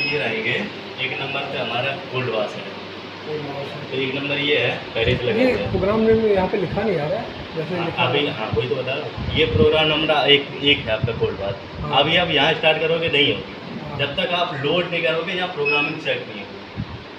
ये रहेंगे। एक नंबर पे हमारा कोल्ड वाश है, तो एक नंबर ये है पहले से लगे ये हुए हैं। प्रोग्राम में यहाँ पे लिखा नहीं आ रहा है जैसे लिखा अभी हाँ वही तो बता रहा हूँ, ये प्रोग्राम नंबर एक है आपका कोल्ड वाश। हाँ। अभी आप यहाँ स्टार्ट करोगे नहीं होगी हाँ। जब तक आप लोड नहीं करोगे, यहाँ प्रोग्रामिंग सेट नहीं होगी।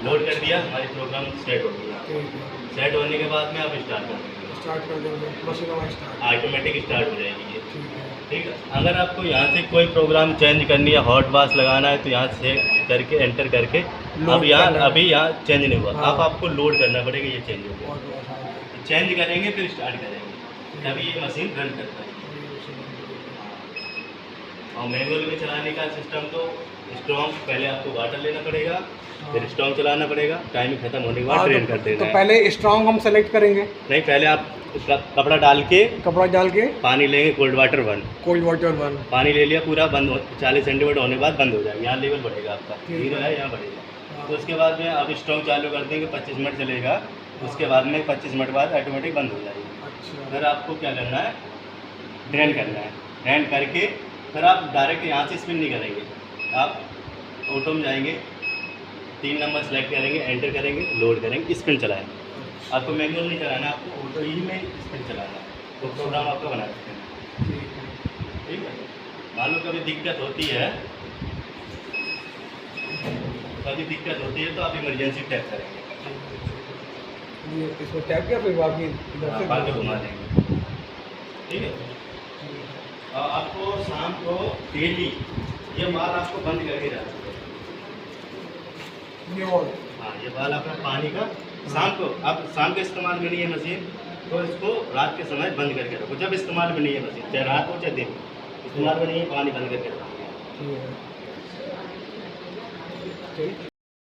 लोड कर दिया, हमारी प्रोग्राम सेट हो गई। ठीक है, सेट होने के बाद में आप स्टार्ट कर देंगे, स्टार्ट कर देंगे मशीन हमारी स्टार्ट। ऑटोमेटिक स्टार्ट हो जाएगी ये। ठीक है, ठीक है। अगर आपको यहाँ से कोई प्रोग्राम चेंज करनी है, हॉट वाश लगाना है, तो यहाँ से करके एंटर करके अब लोड यहाँ करना है। अभी यहाँ चेंज नहीं हुआ, हाँ। अब आपको लोड करना पड़ेगा, ये चेंज हो गया। बहुत बहुत हाँ। चेंज करेंगे फिर स्टार्ट करेंगे, तभी ये मशीन रन करता है। और मैनुअल में चलाने का सिस्टम तो स्ट्रॉन्ग, पहले आपको वाटर लेना पड़ेगा, फिर स्ट्रॉन्ग चलाना पड़ेगा, टाइम खत्म होने के बाद हाँ, ड्रेन कर देना तो है। पहले स्ट्रॉन्ग हम सेलेक्ट करेंगे, नहीं, पहले आप कपड़ा डाल के कपड़ा डाल के पानी लेंगे, कोल्ड वाटर 1 कोल्ड वाटर 1। पानी ले लिया पूरा, बंद हो 40 सेंटीमीटर होने के बाद बंद हो जाएगा। यहाँ लेवल बढ़ेगा आपका, ठीक है। 0 है यहाँ बढ़ेगा। हाँ। तो उसके बाद में आप स्ट्रॉन्ग चालू कर देंगे, 25 मिनट चलेगा। उसके बाद में 25 मिनट बाद ऑटोमेटिक बंद हो जाएगी। अच्छा, फिर आपको क्या करना है, ड्रेन करना है। ड्रेन करके फिर आप डायरेक्ट यहाँ से स्पिन नहीं करेंगे, आप ऑटो में जाएंगे, 3 नंबर सेलेक्ट करेंगे, एंटर करेंगे, लोड करेंगे, स्पिन चलाएंगे। आपको मैनुअल नहीं चलाना, आपको ऑटो ही में स्पिन चलाना है, तो प्रोग्राम आपका बना सकते हैं। ठीक है। ठीक है। मान लो कभी दिक्कत होती है, तो आप इमरजेंसी टैप करेंगे, ये इसको टैप किया फिर बाकी इधर से बाकी घुमा देंगे। ठीक है। और आपको शाम को डेली ये माल आपको बंद करके जाना है। ये और हाँ, ये बाल अपना पानी का शाम को, आप शाम के इस्तेमाल में नहीं है मशीन, तो इसको रात के समय बंद करके रखो। जब इस्तेमाल में नहीं है मशीन, चाहे रात हो चाहे दिन, इस्तेमाल में नहीं है, पानी बंद करके रखो। ठीक है। ठीक।